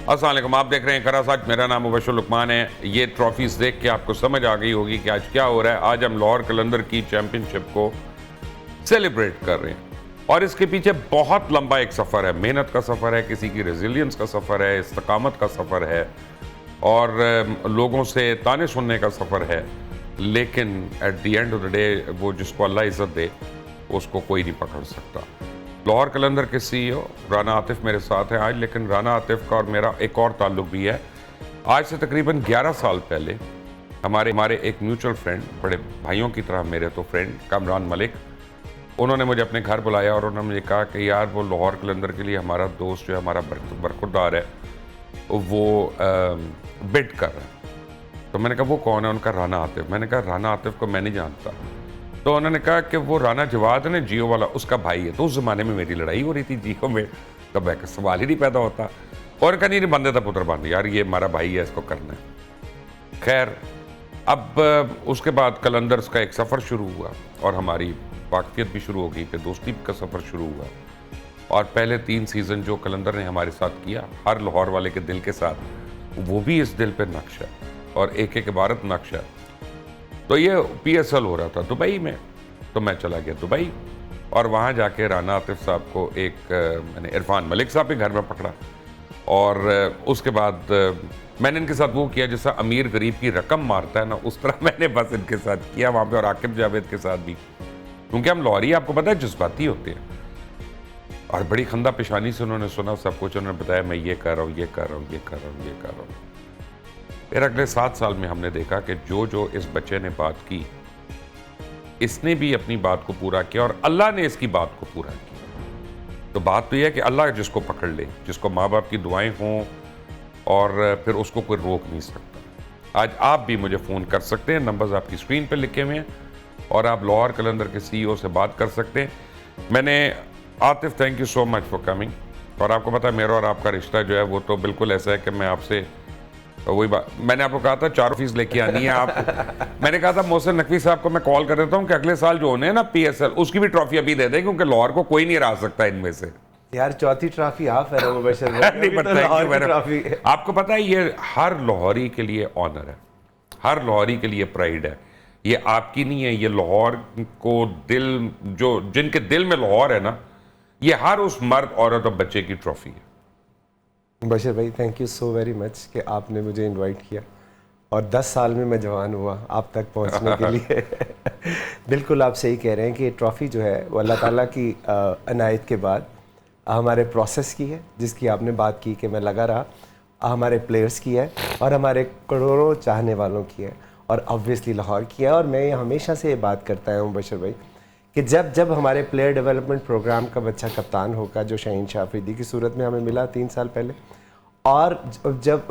अस्सलाम वालेकुम, आप देख रहे हैं करासाज। मेरा नाम मुबशर लुकमान है। ये ट्रॉफीज़ देख के आपको समझ आ गई होगी कि आज क्या हो रहा है। आज हम लाहौर कलंदर की चैम्पियनशिप को सेलिब्रेट कर रहे हैं और इसके पीछे बहुत लंबा एक सफ़र है, मेहनत का सफ़र है, किसी की रेजिलियंस का सफ़र है, इस्तकामत का सफ़र है और लोगों से ताने सुनने का सफ़र है। लेकिन at the end of the day वो जिसको अल्लाह इज़्ज़त दे उसको कोई नहीं पकड़ सकता। लाहौर कलंदर के CEO राना आतिफ मेरे साथ हैं आज, लेकिन राना आतिफ का और मेरा एक और ताल्लुक भी है। आज से तकरीबन 11 साल पहले हमारे एक म्यूचुअल फ्रेंड, बड़े भाइयों की तरह मेरे तो फ्रेंड कामरान मलिक, उन्होंने मुझे अपने घर बुलाया और उन्होंने मुझे कहा कि यार वो लाहौर कलंदर के लिए हमारा दोस्त जो है, हमारा बरखुरदार है, वो बिड कर रहा है। तो मैंने कहा वो कौन है? उनका राना आतिफ। मैंने कहा राना आतिफ को मैं नहीं जानता। तो उन्होंने कहा कि वो राना जवाद है ना, जियो वाला, उसका भाई है। तो उस ज़माने में मेरी लड़ाई हो रही थी जियो में, तो मैं सवाल ही नहीं पैदा होता। और कहा नहीं बंदे था पुत्र बंद, यार ये हमारा भाई है, इसको करना है। खैर, अब उसके बाद कलंदर्स का एक सफ़र शुरू हुआ और हमारी वाकफियत भी शुरू हो गई, फिर दोस्ती का सफ़र शुरू हुआ। और पहले 3 सीज़न जो कलंदर ने हमारे साथ किया, हर लाहौर वाले के दिल के साथ, वो भी इस दिल पर नक्श है और एक इबारत नक्श है। तो ये PSL हो रहा था दुबई में, तो मैं चला गया दुबई और वहाँ जाके राना आतिफ साहब को मैंने इरफान मलिक साहब के घर में पकड़ा और उसके बाद मैंने इनके साथ वो किया जैसा अमीर गरीब की रकम मारता है ना, उस तरह मैंने बस इनके साथ किया वहाँ पे, और आकिब जावेद के साथ भी, क्योंकि हम लाहौरी आपको पता है जज्बाती होते हैं। और बड़ी खंदा पेशानी से उन्होंने सुना सब कुछ, उन्होंने बताया मैं ये कर रहा हूँ, ये कर रहा हूँ, ये कर रहा हूँ, ये कर रहा हूँ। फिर अगले 7 साल में हमने देखा कि जो इस बच्चे ने बात की, इसने भी अपनी बात को पूरा किया और अल्लाह ने इसकी बात को पूरा किया। तो बात तो यह है कि अल्लाह जिसको पकड़ ले, जिसको माँ बाप की दुआएं हों, और फिर उसको कोई रोक नहीं सकता। आज आप भी मुझे फ़ोन कर सकते हैं, नंबर्स आपकी स्क्रीन पर लिखे हुए हैं, और आप लाहौर कलंदर के CEO से बात कर सकते हैं। मैंने Atif, thank you so much for coming. और आपको पता है मेरा और आपका रिश्ता जो है वो तो बिल्कुल ऐसा है कि मैं आपसे वही बात, मैंने आपको कहा था 4 फीस लेके आनी है आप। मैंने कहा था मोहसिन नकवी साहब को मैं कॉल कर देता हूँ कि अगले साल जो होने हैं ना PSL, उसकी भी ट्रॉफी अभी दे दें, क्योंकि लाहौर को कोई नहीं हरा सकता इनमें से। यार चौथी ट्रॉफी आप है आपको पता है ये हर लाहौरी के लिए ऑनर है, हर लाहौरी के लिए प्राइड है। ये आपकी नहीं है, ये लाहौर को दिल, जो जिनके दिल में लाहौर है ना, ये हर उस मर्द औरत और बच्चे की ट्रॉफी है। बशीर भाई, thank you so very much कि आपने मुझे इनवाइट किया और 10 साल में मैं जवान हुआ आप तक पहुंचने के लिए। बिल्कुल आप सही कह रहे हैं कि ट्रॉफ़ी जो है वो अल्लाह ताला की अनायत के बाद हमारे प्रोसेस की है, जिसकी आपने बात की कि मैं लगा रहा, हमारे प्लेयर्स की है और हमारे करोड़ों चाहने वालों की है, और ऑब्वियसली लाहौर की है। और मैं हमेशा से ये बात करता हूँ बशीर भाई कि जब हमारे प्लेयर डेवलपमेंट प्रोग्राम का बच्चा कप्तान होगा, जो शाहीन शाह अफरीदी की सूरत में हमें मिला 3 साल पहले, और जब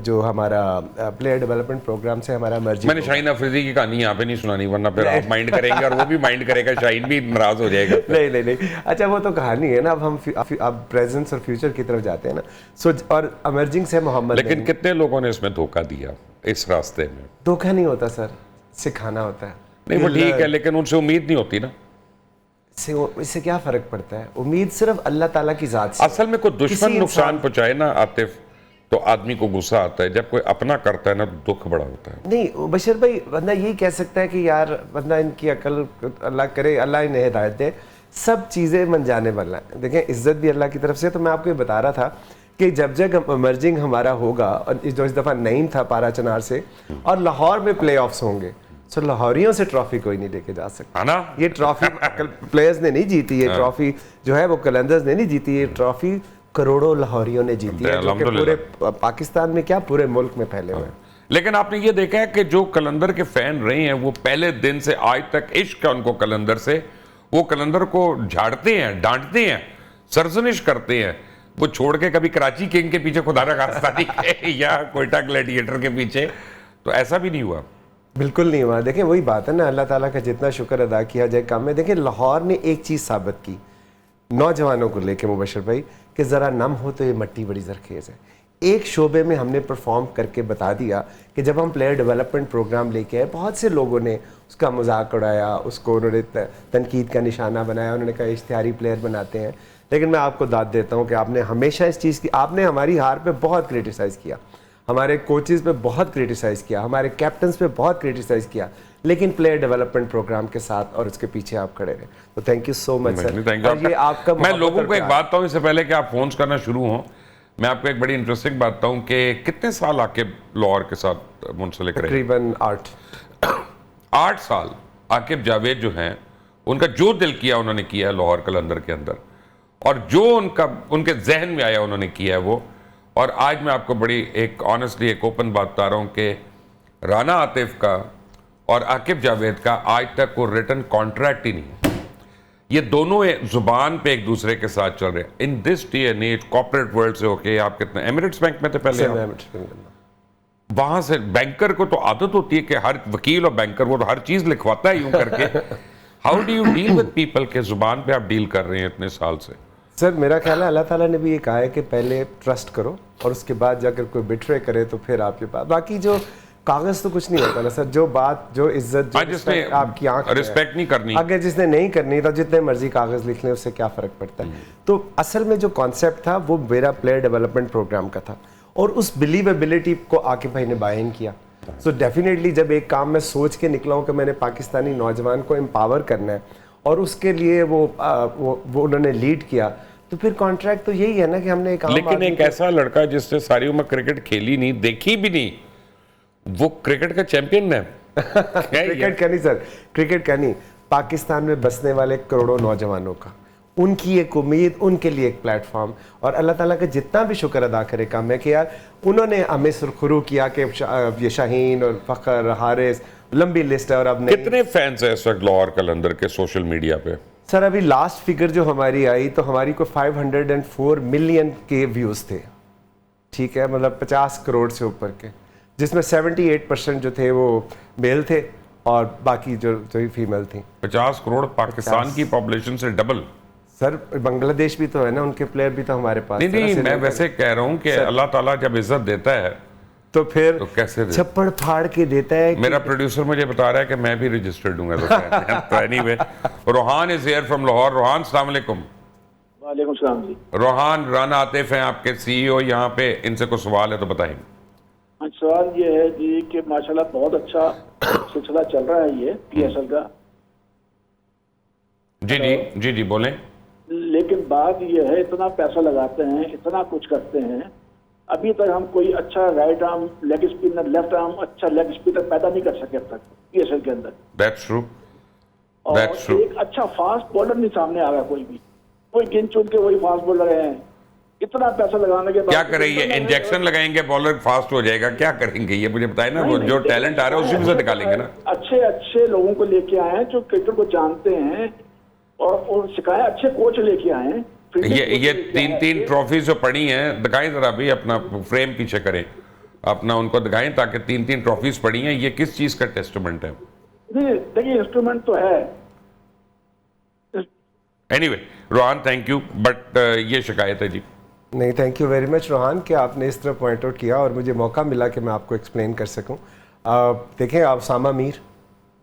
जो हमारा प्लेयर डेवलपमेंट प्रोग्राम से हमारा मर्जी, मैंने शाहीन अफरीदी की कहानी यहाँ पे नहीं सुनानी, वरना फिर आप माइंड करेंगे और वो भी माइंड करेगा, शाहीन भी नाराज हो जाएगा। नहीं, अच्छा वो तो कहानी है ना। अब हम अब प्रेजेंस और फ्यूचर की तरफ जाते हैं ना। सो और अमर्जिंग से मोहम्मद, लेकिन कितने लोगों ने इसमें धोखा दिया इस रास्ते में? धोखा नहीं होता सर, सिखाना होता है। नहीं वो ठीक है, लेकिन उनसे उम्मीद नहीं होती ना। इससे क्या फर्क पड़ता है? उम्मीद सिर्फ अल्लाह ताला की जात से। असल में कोई दुश्मन नुकसान पहुंचाए ना आतिफ, तो आदमी को गुस्सा आता है। जब कोई अपना करता है ना तो दुख बड़ा होता है। नहीं बशीर भाई, बंदा यही कह सकता है कि यार बंदा इनकी अकल अल्लाह करे, अल्लाह इन्हें हिदायत दे, सब चीज़ें मन जाने वाला है। देखें इज्जत भी अल्लाह की तरफ से। तो मैं आपको ये बता रहा था कि जब मर्जिंग हमारा होगा, और इस दफ़ा नईम था पारा चनार से, और लाहौर में प्ले ऑफ्स होंगे, सो लाहौरियों से ट्रॉफी कोई नहीं लेके जा सकता ना। ये ट्रॉफी प्लेयर्स ने नहीं जीती, ये ट्रॉफी जो है वो कलंदर्स ने नहीं जीती, ये ट्रॉफी करोड़ों लाहौरियों ने जीती है, जो कि पूरे पाकिस्तान में क्या पूरे मुल्क में फैले हुए हैं। लेकिन आपने ये देखा है कि जो कलंदर के फैन रहे हैं, वो पहले दिन से आज तक इश्क है उनको कलंदर से। वो कलंदर को झाड़ते हैं, डांटते हैं, सरजनिश करते हैं। वो छोड़ के कभी कराची किंग के पीछे खुदा ना खास्ता नहीं गए या कोयटा ग्लैडिएटर के पीछे, तो ऐसा भी नहीं हुआ। बिल्कुल नहीं हुआ। देखें वही बात है ना, अल्लाह ताला का जितना शुक्र अदा किया जाए कम है। देखें लाहौर ने एक चीज़ साबित की नौजवानों को लेके मुबशर भाई, कि ज़रा नम हो तो ये मट्टी बड़ी जरखेज़ है। एक शोबे में हमने परफॉर्म करके बता दिया कि जब हम प्लेयर डेवलपमेंट प्रोग्राम लेके आए, बहुत से लोगों ने उसका मजाक उड़ाया, उसको उन्होंने तनकीद का निशाना बनाया, उन्होंने कहा इश्तिहारी प्लेयर बनाते हैं। लेकिन मैं आपको दाद देता हूँ कि आपने हमेशा इस चीज़ की, आपने हमारी हार पे बहुत क्रिटिसाइज़ किया, हमारे कोचेज़ पे बहुत क्रिटिसाइज़ किया, हमारे कैप्टन्स पे बहुत क्रिटिसाइज़ किया, लेकिन प्लेयर डेवलपमेंट प्रोग्राम के साथ और उसके पीछे आप खड़े रहे। तो thank you so much sir. ये आपका मैं लोगों को एक बात बताऊं इससे पहले कि आप फोन करना शुरू हो, मैं आपको एक बड़ी इंटरेस्टिंग बात बताऊं कि कितने साल आकिब लाहौर के साथ मुंसलिक रहे? तकरीबन 8 साल। आकिब जावेद जो हैं, उनका जो दिल किया उन्होंने किया है लाहौर कलंदर के अंदर, और जो उनके जहन में आया उन्होंने किया है वो। और आज मैं आपको बड़ी एक ऑनेस्टली एक ओपन बात बता रहा हूँ कि राना आतिफ का और आकिब जावेद का आज तक कोई रिटन कॉन्ट्रैक्ट ही नहीं। ये दोनों जुबान पे एक दूसरे के साथ चल रहे हैं। In this day and age corporate world से होके आप कितने एमिरेट्स बैंक में थे पहले, वहां से बैंकर को तो आदत होती है कि हर वकील और बैंकर वो तो हर चीज लिखवाता है यूं करके। How do you deal with people के जुबान पे आप डील कर रहे हैं इतने साल से? सर मेरा ख्याल है अल्लाह ताला ने भी ये कहा है कि पहले ट्रस्ट करो और उसके बाद जाकर कोई बिट्रे करे तो फिर आपके पास, बाकी जो कागज तो कुछ नहीं होता ना सर। जो बात, जो इज्जत, जो रिस्पेक्ट आपकी आंख रिस्पेक्ट नहीं करनी, अगर जिसने नहीं करनी तो जितने मर्जी कागज लिख लें उससे क्या फर्क पड़ता है। तो असल में जो कॉन्सेप्ट था वो मेरा प्लेयर डेवलपमेंट प्रोग्राम का था और उस बिलीवेबिलिटी को आकिब भाई ने बायन किया। सो डेफिनेटली जब एक काम मैं सोच के निकला हूँ कि मैंने पाकिस्तानी नौजवान को एम्पावर करना है और उसके लिए वो उन्होंने लीड किया, तो फिर कॉन्ट्रैक्ट तो यही है ना कि हमने लेकिन एक ऐसा लड़का जिसने सारी उम्र क्रिकेट खेली नहीं, देखी भी नहीं, वो क्रिकेट का चैंपियन है। क्रिकेट का नहीं सर, क्रिकेट का नहीं, पाकिस्तान में बसने वाले करोड़ों नौजवानों का, उनकी एक उम्मीद, उनके लिए एक प्लेटफॉर्म। और अल्लाह ताला का जितना भी शुक्र अदा करे काम है कि यार उन्होंने हमें सुरखरू किया कि ये शाहीन और फ़खर, हारिस, लंबी लिस्ट है। और अब कितने फैंस है इस वक्त लाहौर कलंदर के सोशल मीडिया पे? सर अभी लास्ट फिगर जो हमारी आई तो हमारी को 504 मिलियन के व्यूज़ थे, ठीक है, मतलब 50 करोड़ से ऊपर के, जिसमें 78% जो थे वो मेल थे और बाकी जो फीमेल थी। 50 करोड़ पाकिस्तान की पॉपुलेशन से डबल। सर बांग्लादेश भी तो है ना, उनके प्लेयर भी तो हमारे पास। नहीं, मैं वैसे कह रहा हूँ कि अल्लाह ताला जब इज्जत देता है तो फिर तो कैसे छप्पड़ फाड़ के देता है। मेरा प्रोड्यूसर मुझे बता रहा है कि मैं भी रजिस्टर्ड दूंगा। तो anyway, Rohan is here from Lahore. Rohan, अस्सलाम वालेकुम। वालेकुम सलाम जी। रोहान, राना आतिफ हैं आपके सीईओ यहाँ पे, इनसे कोई सवाल है तो बताएं। सवाल ये है जी कि माशाल्लाह बहुत अच्छा सिलसिला चल रहा है ये PSL का। जी जी जी जी बोलें। लेकिन बात ये है, इतना पैसा लगाते हैं, इतना कुछ करते हैं, अभी तक हम कोई अच्छा right arm leg spinner, left arm अच्छा लेग स्पिनर पैदा नहीं कर सके अब तक PSL के अंदर। That's true. और एक अच्छा फास्ट बॉलर नहीं सामने आ रहा, कोई गिन चुन के वही फास्ट बॉलर है। इतना पैसा लगाने के बाद क्या करेंगे? इंजेक्शन लगाएंगे, बॉलर फास्ट हो जाएगा, क्या करेंगे ये मुझे बताए ना। वो जो टैलेंट आ रहा है उसी में से निकालेंगे ना। अच्छे लोगों को लेके आए हैं जो क्रिकेट को जानते हैं और सिखाए, अच्छे कोच लेके आए हैं। ये तीन ट्रॉफी जो पड़ी हैं, दिखाएं जरा भी, अपना फ्रेम पीछे करें, अपना उनको दिखाएं ताकि 3 ट्रॉफीज पड़ी हैं। ये किस चीज का टेस्टमेंट है? देखिए इंस्ट्रूमेंट तो है। Anyway Rohan, thank you, but ये शिकायत है जी। नहीं, thank you very much Rohan कि आपने इस तरह पॉइंट आउट किया और मुझे मौका मिला कि मैं आपको एक्सप्लेन कर सकूं। देखें, आप सामा मीर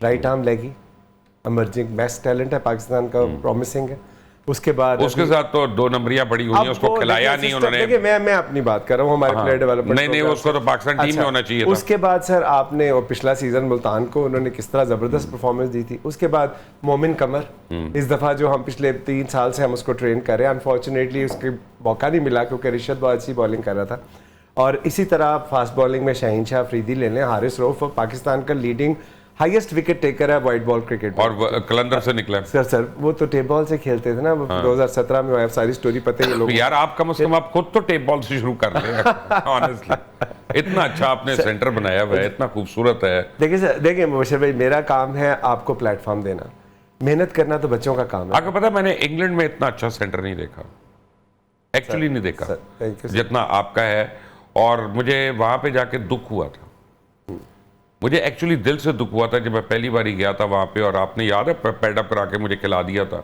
राइट आर्म लेगी, इमर्जिंग बेस्ट टैलेंट है पाकिस्तान का, प्रॉमिसिंग है। उसके बाद उसके साथ तो 2 नंबरियां पड़ी हुई हैं, उसको खिलाया नहीं उन्होंने। देखिए मैं अपनी बात कर रहा हूँ, हमारे प्लेयर डेवलपमेंट नहीं, उसको तो पाकिस्तान टीम में होना चाहिए था। उसके बाद सर आपने और पिछला सीजन मुल्तान को उन्होंने किस तरह जबरदस्त परफॉर्मेंस दी थी। उसके बाद मोमिन कमर, इस दफा जो हम पिछले 3 साल से हम उसको ट्रेन कर रहे हैं, अनफॉर्चुनेटली उसके मौका नहीं मिला क्योंकि रिशद बहुत अच्छी बॉलिंग कर रहा था। और इसी तरह फास्ट बॉलिंग में शाहीन शाह अफरीदी ले लें, हारिस रऊफ पाकिस्तान का लीडिंग हाईएस्ट विकेट टेकर है वाइट बॉल क्रिकेट, और कलंदर से निकला। सर वो तो टेप बॉल से खेलते थे ना। 2017 में आया, सारी स्टोरी पता है लोग। यार आप कम से कम आप खुद तो टेप बॉल से शुरू कर रहे हैं। ऑनेस्टली इतना अच्छा आपने सेंटर बनाया हुआ है, इतना खूबसूरत है। देखिए सर, देखिए मुबशर भाई, मेरा काम है आपको प्लेटफॉर्म देना, मेहनत करना तो बच्चों का काम है। आपको पता है मैंने इंग्लैंड में इतना अच्छा सेंटर नहीं देखा, एक्चुअली नहीं देखा जितना आपका है। और मुझे वहां पे जाके दुख हुआ था, मुझे एक्चुअली दिल से दुख हुआ था जब मैं पहली बार ही गया था वहां पे, और आपने याद है पैडअप करा के मुझे खिला दिया था।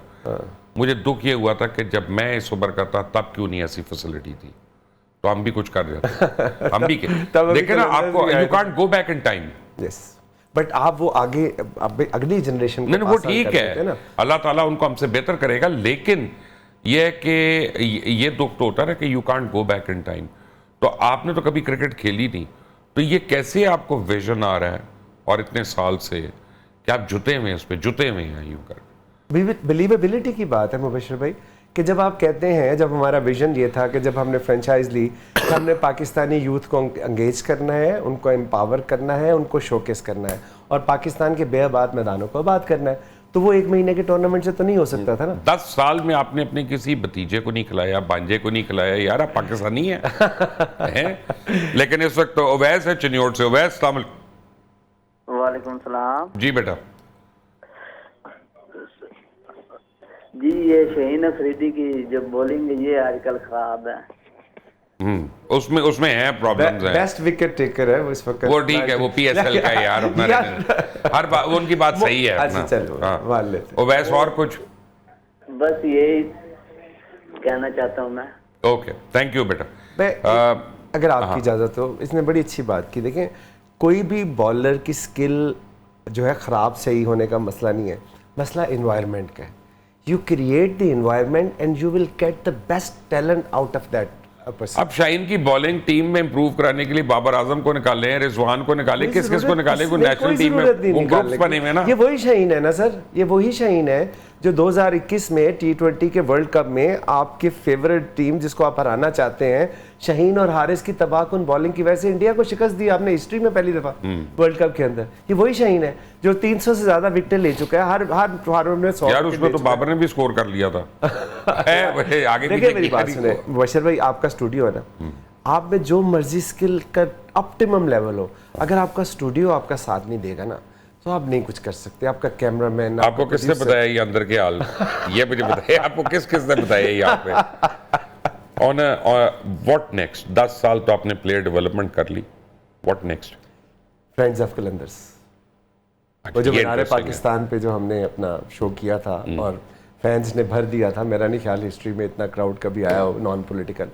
मुझे दुख ये हुआ था कि जब मैं इस उम्र का था तब क्यों नहीं ऐसी फैसिलिटी थी, तो हम भी कुछ कर जाते। हम भी देखे ना, आपको you can't go back in time. Yes, but आप वो आगे अगली जनरेशन नहीं, वो ठीक है, अल्लाह ताला उनको हमसे बेहतर करेगा, लेकिन ये है कि ये दुख तो होता है ना कि you can't go back in time. तो आपने तो कभी क्रिकेट खेली नहीं, तो ये कैसे आपको विजन आ रहा है और इतने साल से कि आप जुटे हुए हैं, उस पर जुटे हुए हैं यूं कर? बिलीवेबिलिटी की बात है मुबशिर भाई, कि जब आप कहते हैं, जब हमारा विजन ये था कि जब हमने फ्रेंचाइज ली तो हमने पाकिस्तानी यूथ को एंगेज करना है, उनको एम्पावर करना है, उनको शोकेस करना है और पाकिस्तान के बेआबाद मैदानों को आबाद करना है, तो वो 1 महीने के टूर्नामेंट से तो नहीं हो सकता था ना। 10 साल में आपने अपने किसी भतीजे को नहीं खिलाया, भांजे को नहीं खिलाया, यार आप पाकिस्तानी हैं। हैं? लेकिन इस वक्त तो उवैस है चिन्योट से। उवैस, अस्सलाम वालेकुम। वालेकुम सलाम जी बेटा। जी, ये शहीन अफरीदी की जो बॉलिंग है ये आजकल खराब है। उसमें है प्रॉब्लम्स हैं। बेस्ट विकेट टेकर है वो इस वक्त। वो ठीक है, वो पीएसएल का है यार अपना। हर बात उनकी बात सही है। अच्छा चलो मान लेते हैं। उवैस और कुछ? बस यही कहना चाहता हूँ मैं। ओके, थैंक यू बेटा। अगर आपकी इजाज़त हो, इसने बड़ी अच्छी बात की। देखें, कोई भी बॉलर की स्किल जो है ख़राब सही होने का मसला नहीं है, मसला इन्वायरमेंट का है। You create the environment and you will get the best talent out of that person. अब शाहीन की बॉलिंग टीम में इंप्रूव कराने के लिए बाबर आजम को निकाले हैं, रिजवान को निकाले, किस किस को निकाले? कोई नेशनल टीम में वो ग्रुप्स बने हुए ना। ये वही शाहीन है ना सर, ये वही शाहीन है जो 2021 में T20 के वर्ल्ड कप में आपके फेवरेट टीम जिसको आप हराना चाहते हैं, शाहीन और हारिस की तबाहकुन बॉलिंग की वजह से इंडिया को शिकस्त दी आपने हिस्ट्री में पहली दफा वर्ल्ड कप के अंदर। ये वही शाहीन है जो 300 से ज्यादा विकेटें ले चुका है हर में 100। यार उसमें तो बाबर ने भी स्कोर कर लिया था। आगे देखिए मेरी बात सुने बशर भाई, आपका स्टूडियो है ना, आप में जो मर्जी स्किल का ऑप्टिमम लेवल हो, अगर आपका स्टूडियो आपका साथ नहीं देगा ना तो आप नहीं कुछ कर सकते। आपका कैमरामैन, आपको किसने बताया ये अंदर के हाल? ये मुझे बताइए, आपको किसने बताया यहाँ पे? On what next? 10 साल तो आपने प्लेयर डेवलपमेंट कर ली, what next? Friends of Qalandars, वो जो बनारे पाकिस्तान पे जो हमने अपना शो किया था और फैंस ने भर दिया था, मेरा नहीं ख्याल हिस्ट्री में इतना क्राउड कभी आया हो नॉन पॉलिटिकल।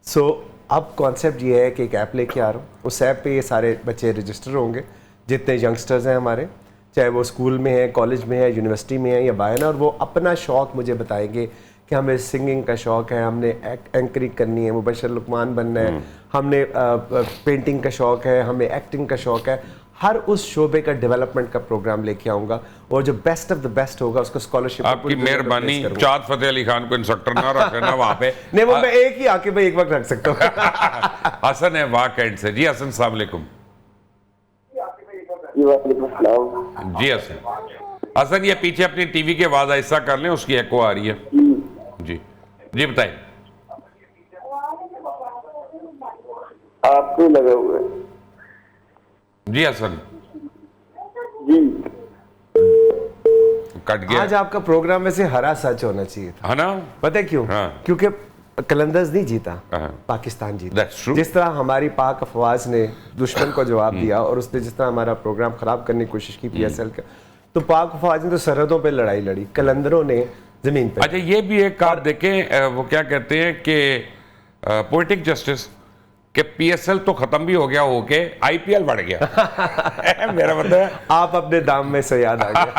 सो अब कॉन्सेप्ट ये है कि एक ऐप लेके आ रहा हूँ, उस ऐप पे ये सारे बच्चे रजिस्टर होंगे जितने यंगस्टर्स हैं हमारे, चाहे वो स्कूल में है, कॉलेज में है, यूनिवर्सिटी में है या बाहर है, और वो अपना शौक़ मुझे बताएंगे कि हमें सिंगिंग का शौक़ है, हमने एंकरिंग करनी है, मुबशर लुकमान बनना है, हमने पेंटिंग का शौक़ है, हमें एक्टिंग का शौक़ है। हर उस शोबे का डेवलपमेंट का प्रोग्राम लेके आऊँगा और जो बेस्ट ऑफ द बेस्ट होगा उसको स्कॉलरशिप। आपकी मेहरबानी, चाँद फतेह अली खान को इंस्ट्रक्टर ना रखना वहाँ पे। नहीं, वो मैं एक ही आके मैं एक वक्त रख सकता हूँ। हसन है वाह कैंट से। जी हसन, अस्सलाम वालेकुम। जी हसन, ये पीछे अपनी टीवी की आवाज ऐसा कर लें, उसकी एको आ रही है। जी जी बताएं। आपको लगा हुआ है जी हसन जी। कट गया। आज आपका प्रोग्राम वैसे हरा सच होना चाहिए था, है ना? पता है क्यों? हाँ। क्योंकि कलंदर्स नहीं जीता, हाँ। पाकिस्तान जीता। That's true. जिस तरह हमारी पाक अफवाज ने दुश्मन को जवाब दिया और उसने जिस तरह हमारा प्रोग्राम खराब करने की कोशिश की PSL का, तो पाक अफवाज ने तो सरहदों पे लड़ाई लड़ी, कलंदरों ने जमीन पे। अच्छा, ये भी एक आप देखें, वो क्या कहते हैं कि पोएटिक जस्टिस कि PSL तो खत्म भी हो गया, होके IPL बढ़ गया। मेरा मतलब है आप अपने दाम में से याद आ गया।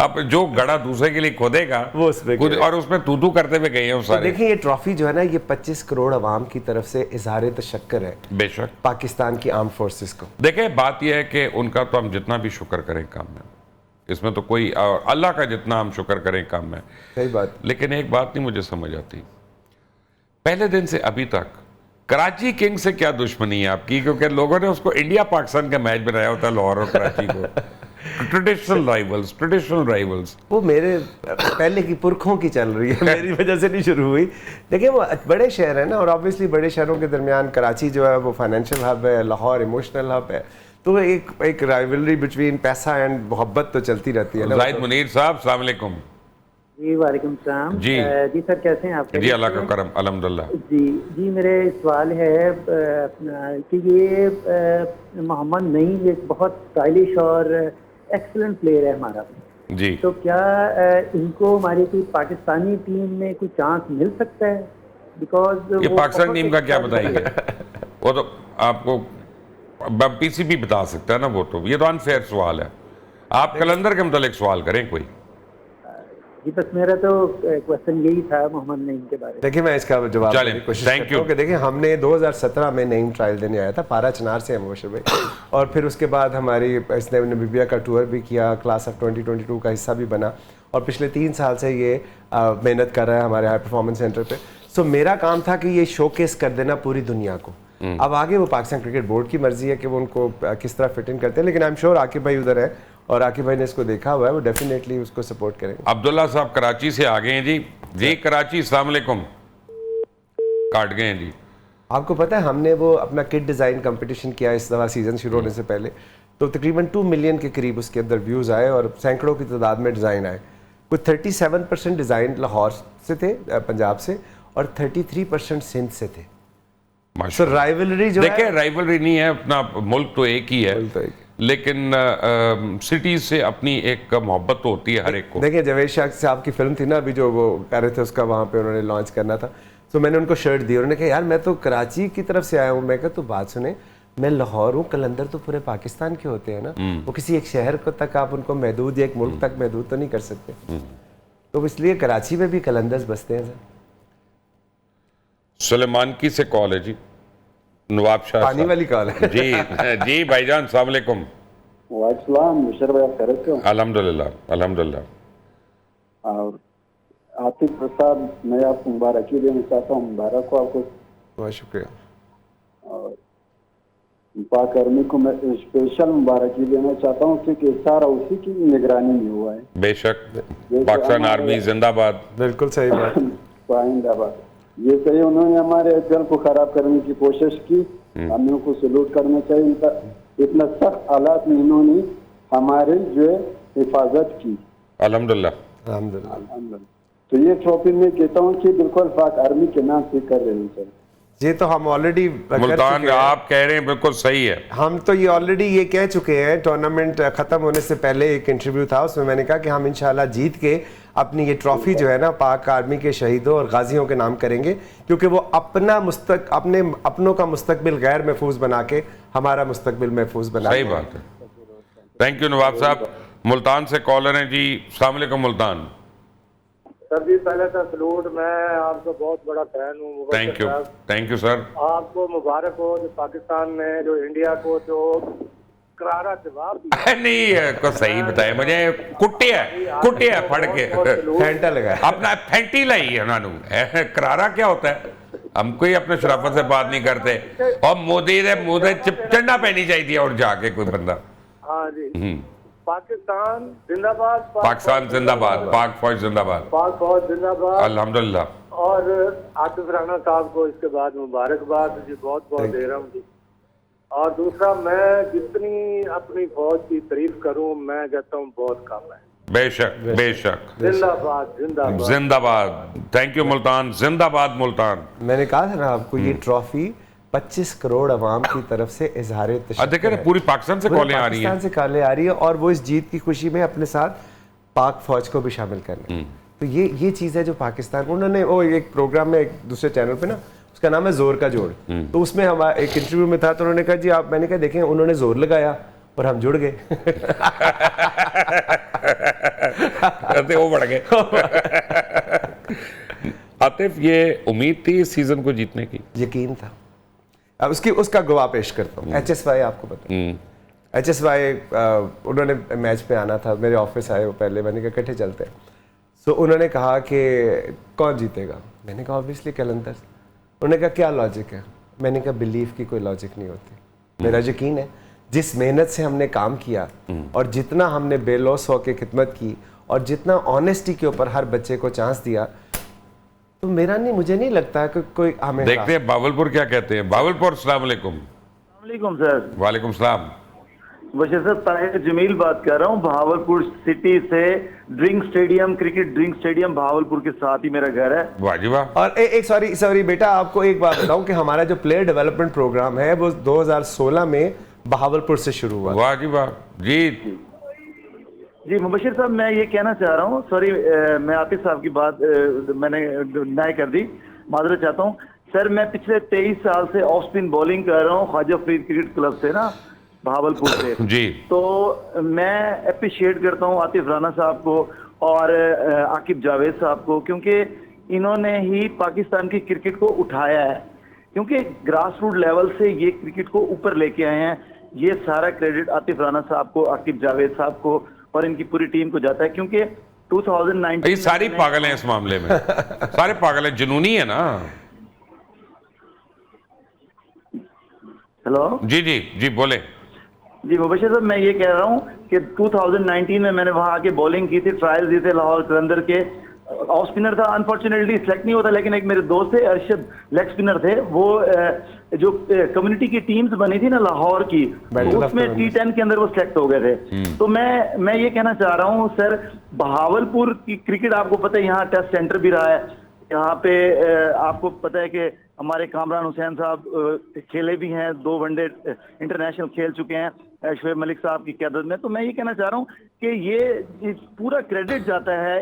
अब जो गड़ा दूसरे के लिए खोदेगा वो उसमें खुद, और उसमें तू करते हुए गए हैं वो सारे। देखिए ये ट्रॉफी जो है ना, ये 25 करोड़ अवाम की तरफ से इजहार तशक्कर है बेशक पाकिस्तान की आर्म फोर्सेस को। देखें, बात यह है कि उनका तो हम जितना भी शुक्र करें कम है, इसमें तो कोई, अल्लाह का जितना हम शुक्र करें कम है। सही बात। लेकिन एक बात नहीं मुझे समझ आती, पहले दिन से अभी तक कराची किंग से क्या दुश्मनी है आपकी? क्योंकि लोगों ने उसको इंडिया पाकिस्तान का मैच बनाया होता है, लाहौर और कराची को। ट्रेडिशनल राइवल्स वो मेरे पहले की पुरखों की चल रही है, मेरी वजह से नहीं शुरू हुई। देखिए वो बड़े शहर है ना, और ऑब्वियसली बड़े शहरों के दरमियान कराची जो है वो फाइनेंशियल हब है, लाहौर इमोशनल हब है, तो एक राइवलरी बिटवीन पैसा एंड मोहब्बत तो चलती रहती है ना। जाहिद मुनीर साहब, अस्सलाम वालेकुम। जी वालेकुम सलाम। जी जी सर, कैसे हैं आप? जी अल्लाह का करम, अल्हम्दुलिल्लाह। जी मेरे सवाल है कि ये मोहम्मद नईम एक बहुत स्टाइलिश और एक्सीलेंट प्लेयर है हमारा जी, तो क्या इनको हमारी कोई पाकिस्तानी टीम में कोई चांस मिल सकता है? बिकॉज ये पाकिस्तान टीम का क्या बताइए, वो तो आपको PCB बता सकता है ना, वो तो ये तो अनफेयर सवाल है। आप कलंदर के मुतालिक सवाल करें कोई। जी बस मेरा तो क्वेश्चन यही था मोहम्मद नईम के बारे में। देखिए मैं इसका जवाब चलें, देने की कोशिश thank करता you. हूं कि देखिए हमने 2017 में नईम ट्रायल देने आया था, पारा चनार से है मुबशर भाई, और फिर उसके बाद हमारी इसने नमीबिया का टूर भी किया, क्लास ऑफ 2022 का हिस्सा भी बना, और पिछले 3 साल से ये मेहनत कर रहा है हमारे हाई परफॉर्मेंस सेंटर पे। सो मेरा काम था कि ये शोकेस कर देना पूरी दुनिया को। अब आगे वो पाकिस्तान क्रिकेट बोर्ड की मर्जी है कि वो उनको किस तरह फिट इन करते हैं, लेकिन आई एम श्योर आकिब भाई उधर है और आकिब भाई ने इसको देखा हुआ है, वो डेफिनेटली उसको सपोर्ट करेंगे। अब्दुल्ला साहब कराची से आ गए हैं जी। जी कराची, अस्सलाम वालेकुम। काट गए हैं जी। आपको पता है हमने वो अपना किट डिज़ाइन कंपटीशन किया इस दफ़ा सीज़न शुरू होने से पहले, तो तकरीबन 2 मिलियन के करीब उसके अंदर व्यूज़ आए और सैकड़ों की तादाद में डिज़ाइन आए। कुछ 37% डिज़ाइन लाहौर से थे, पंजाब से, और 33% सिंध से थे। सो राइवलरी जो देखिए राइवलरी नहीं है, अपना मुल्क तो एक ही है, तो एक। लेकिन सिटीज से अपनी एक मोहब्बत तो होती है हर एक को। देखिए जावेद शाह साहब की फिल्म थी ना अभी जो वो कर रहे थे, उसका वहाँ पे उन्होंने लॉन्च करना था, तो मैंने उनको शर्ट दी, उन्होंने कहा यार मैं तो कराची की तरफ से आया हूँ। मैं कहा तो बात सुने, मैं लाहौर हूँ, कलंदर तो पूरे पाकिस्तान के होते हैं ना, वो किसी एक शहर को तक आप उनको महदूद या एक मुल्क तक महदूद तो नहीं कर सकते, तो इसलिए कराची में भी कलंदर्स बसते हैं सर। सुलेमान की से कॉल है जी, नवाब शाह पानी साहब। वाली कॉल है। जी जी भाईजान, अस्सलाम वालेकुम। वालेकुम मुशर्रफ भाई, आप खैरियत से हो? अल्हम्दुलिल्लाह अल्हम्दुलिल्लाह। और आतिफ प्रसाद, मैं आपको मुबारकी देना चाहता हूँ, मुबारक हो आपको। बहुत शुक्रिया। और पाक आर्मी को मैं स्पेशल मुबारकी देना चाहता हूँ क्योंकि सारा उसी की निगरानी में हुआ है। बेशक, पाकिस्तान आर्मी जिंदाबाद। बिल्कुल सही बात। जिंदाबाद। ये सही, उन्होंने हमारे एचएल को खराब करने की कोशिश की, हमें उनको सलूट करना चाहिए। इनका इतना सख्त हालात में इन्होंने हमारे जो है हिफाजत की, अल्हम्दुलिल्लाह। अल्हम्दुलिल्लाह। तो ये ट्रॉफी मैं कहता हूँ कि बिल्कुल पाक आर्मी के नाम से कर रहे हैं सर। ये तो हम ऑलरेडी मुल्तान आप कह रहे हैं बिल्कुल सही है, हम तो ये ऑलरेडी ये कह चुके हैं। टूर्नामेंट खत्म होने से पहले एक इंटरव्यू था, उसमें मैंने कहा कि हम इंशाल्लाह जीत के अपनी ये ट्रॉफी जो है ना पाक आर्मी के शहीदों और गाजियों के नाम करेंगे, क्योंकि वो अपनों का मुस्तकबिल गैर महफूज बना के हमारा मुस्तकबिल महफूज बना। सही बात है। थैंक यू नवाब साहब। मुल्तान से कॉलर हैं जी, अस्सलाम वालेकुम मुल्तान। सर जी पहले तो सलूट, मैं आपका बहुत बड़ा फैन हूँ। Thank you sir. आपको मुबारक हो जो पाकिस्तान ने जो इंडिया को जो करारा जवाब दिया। नहीं को सही बताया मुझे, कुटिया फड़ के फैंटा लगा है। अपना फैंटी लाई है उन्होंने। करारा क्या होता है, हम कोई अपने शराफत से बात नहीं करते, और मोदी ने मुंह से चढ़ना पैनी चाहिए और जाके कोई बंदा। हाँ जी, पाकिस्तान जिंदाबाद, पाकिस्तान जिंदाबाद, पाक फौज जिंदाबाद, पाक फौज जिंदाबाद, अल्हम्दुलिल्लाह। और आतिफ राना साहब को इसके बाद मुबारकबाद जी, बहुत बहुत दे रहा हूँ जी। और दूसरा, मैं जितनी अपनी फौज की तारीफ करूँ मैं कहता हूँ बहुत कम है। बेशक बेशक, जिंदाबाद जिंदाबाद जिंदाबाद। थैंक यू मुल्तान, जिंदाबाद मुल्तान। मैंने कहा था ना आपको, ये ट्रॉफी 25 करोड़ अवाम की तरफ से इजहार देखिए पूरी पाकिस्तान से कॉलें आ रही हैं, पाकिस्तान से कॉलें आ रही है, और वो इस जीत की खुशी में अपने साथ पाक फौज को भी शामिल करना। तो ये चीज़ है जो पाकिस्तान, उन्होंने वो एक प्रोग्राम में एक दूसरे चैनल पे ना, उसका नाम है जोर का जोड़, तो उसमें हम एक इंटरव्यू में था, तो उन्होंने कहा जी आप, मैंने कहा देखें उन्होंने जोर लगाया और हम जुड़ गए। वो बढ़ गए। आतिफ, ये उम्मीद थी इस सीजन को जीतने की? यकीन था। अब उसका गवाह पेश करता हूँ। HSY आपको पता, HSY उन्होंने मैच पे आना था, मेरे ऑफिस आए वो पहले, मैंने कहा इकट्ठे चलते हैं। सो उन्होंने कहा कि कौन जीतेगा, मैंने कहा ऑब्वियसली कलंदर्स। उन्होंने कहा क्या लॉजिक है, मैंने कहा बिलीव की कोई लॉजिक नहीं होती, मेरा यकीन है जिस मेहनत से हमने काम किया और जितना हमने बेलौस होकर खिदमत की और जितना ऑनेस्टी के ऊपर हर बच्चे को चांस दिया, तो मुझे नहीं लगता कि कोई हमें। देखते हैं बावलपुर क्या कहते हैं। बावलपुर, अस्सलाम वालेकुम। वालेकुम सर। वालेकुम सलाम। बशीर सर, ताहिर जमील बात कर रहा हूँ भावलपुर सिटी से। Drink stadium, cricket drink stadium Bahawalpur के साथ ही मेरा घर है। वाह जी वाह। और एक सॉरी बेटा, आपको एक बात बताऊं कि हमारा जो प्लेयर डेवलपमेंट प्रोग्राम है वो 2016 में बहावलपुर से शुरू हुआ। वाह जी वाह। जी मुबशिर साहब, मैं ये कहना चाह रहा हूँ, सॉरी मैं आतिफ साहब की बात मैंने नाय कर दी, माजरत चाहता हूँ सर। मैं पिछले 23 साल से ऑफ स्पिन बॉलिंग कर रहा हूँ ख्वाजा फरीद क्रिकेट क्लब से ना, भावलपुर से जी। तो मैं अप्रिशिएट करता हूँ आतिफ राना साहब को और आकिब जावेद साहब को, क्योंकि इन्होंने ही पाकिस्तान की क्रिकेट को उठाया है, क्योंकि ग्रास रूट लेवल से ये क्रिकेट को ऊपर लेके आए हैं। ये सारा क्रेडिट आतिफ राना साहब को, आकिब जावेद साहब को और इनकी पूरी टीम को जाता है, क्योंकि 2019 ये सारी पागल हैं इस मामले में, सारे पागल हैं, जुनूनी है ना। हेलो जी जी जी बोले। जी मुबशिर साहब, मैं ये कह रहा हूँ कि 2019 में मैंने वहां आके बॉलिंग की थी, ट्रायल दिए थे लाहौर कलंदर के। ऑफ स्पिनर था, अनफॉर्चुनेटली सिलेक्ट नहीं होता, लेकिन एक मेरे दोस्त थे अरशद, लेग स्पिनर थे वो। जो कम्युनिटी की टीम्स बनी थी ना लाहौर की, उसमें T10 के अंदर वो सिलेक्ट हो गए थे। तो मैं ये कहना चाह रहा हूँ सर, बहावलपुर की क्रिकेट आपको पता है, यहाँ टेस्ट सेंटर भी रहा है। यहाँ पे आपको पता है कि हमारे कामरान हुसैन साहब खेले भी हैं, 2 वनडे इंटरनेशनल खेल चुके हैं शोएब मलिक साहब की क़यादत में। तो मैं ये कहना चाह रहा हूँ कि ये पूरा क्रेडिट जाता है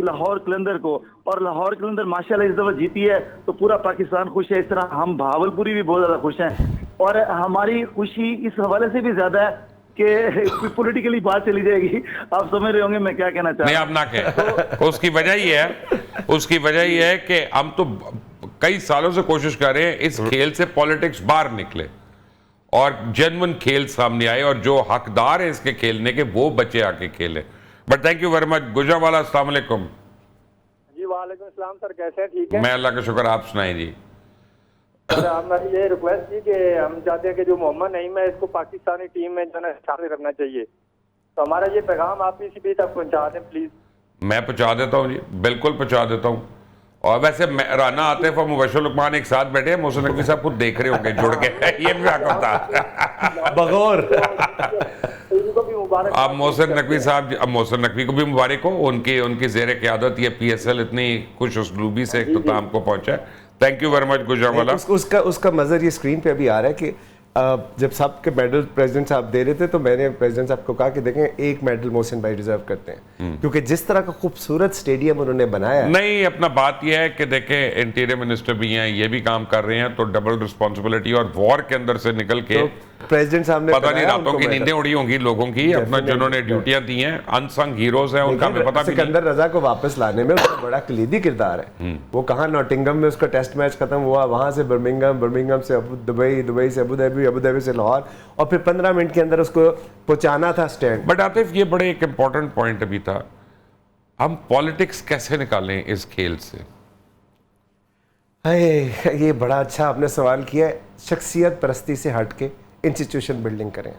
लाहौर कलंदर को, और लाहौर कलंदर माशाल्लाह इस दफा जीती है तो पूरा पाकिस्तान खुश है। इस तरह हम भावलपुरी भी बहुत ज्यादा खुश हैं, और हमारी खुशी इस हवाले से भी ज्यादा है कि पॉलिटिकली बात चली जाएगी। आप समझ रहे होंगे मैं क्या कहना चाह रहा हूं। नहीं, आप ना कहें। उसकी वजह ये है कि हम तो कई सालों से कोशिश कर रहे हैं इस खेल से पॉलिटिक्स बाहर निकले और जेन्युइन खेल सामने आए, और जो हकदार है इसके खेलने के वो बच्चे आके खेले। But thank you very much. Gujranwala, अस्सलाम वालेकुम। जी वालेकुम सलाम सर, कैसे हैं? ठीक है, मैं अल्लाह का शुक्र, आप सुनाएं जी। सर हमारी ये रिक्वेस्ट थी कि हम चाहते हैं कि जो मोहम्मद नईम है इसको पाकिस्तानी टीम में जो है शामिल करना चाहिए। तो हमारा ये पैगाम आप इसी बीच तक पहुंचा दें प्लीज। मैं पहुंचा देता हूँ जी, बिल्कुल पहुंचा देता हूँ। और वैसे राना आतिफ और मुबश्शिर लुकमान एक साथ बैठे हैं, मोहसिन नकवी साहब खुद देख रहे होंगे जुड़ के। ये भी आपको बता बगौर इनको भी मुबारक। अब मोहसिन नकवी साहब, अब मोहसिन नकवी को भी मुबारक हो, उनकी जेर क़यादत ये PSL इतनी खुश उसलूबी से इख्तिताम को पहुंचा है। Thank you very much Gujranwala. उसका मज़र ये स्क्रीन पे अभी आ रहा है कि जब सबके मेडल प्रेसिडेंट साहब दे रहे थे तो मैंने प्रेसिडेंट साहब को कहा कि देखें एक मेडल मोहसिन भाई डिजर्व करते हैं, क्योंकि जिस तरह का खूबसूरत स्टेडियम उन्होंने बनाया। नहीं, अपना बात यह है कि देखें इंटीरियर मिनिस्टर भी हैं, ये भी काम कर रहे हैं, तो डबल रिस्पॉन्सिबिलिटी, और वॉर के अंदर से निकल के प्रेसिडेंट साहब ने पता नहीं रातों की नींदें उड़ी होंगी लोगों की, अपना जिन्होंने ड्यूटियां दी हैं, अनसंग हीरोज हैं, उनका हमें पता भी नहीं। सिकंदर रजा को वापस लाने में उसका बड़ा कलीदी किरदार है। वो कहाँ नॉटिंगम में उसका टेस्ट मैच खत्म हुआ, वहां से बर्मिंघम से दुबई, दुबई से अबू धाबी से लाहौर, और फिर 15 मिनट के अंदर उसको पहुंचाना था स्टैंड। बट आतिफ, ये बड़े एक इंपॉर्टेंट पॉइंट अभी था, हम पॉलिटिक्स कैसे निकालें इस खेल से? ये बड़ा अच्छा आपने सवाल किया है। शख्सियत परस्ती से हट के इंस्टीट्यूशन बिल्डिंग करें,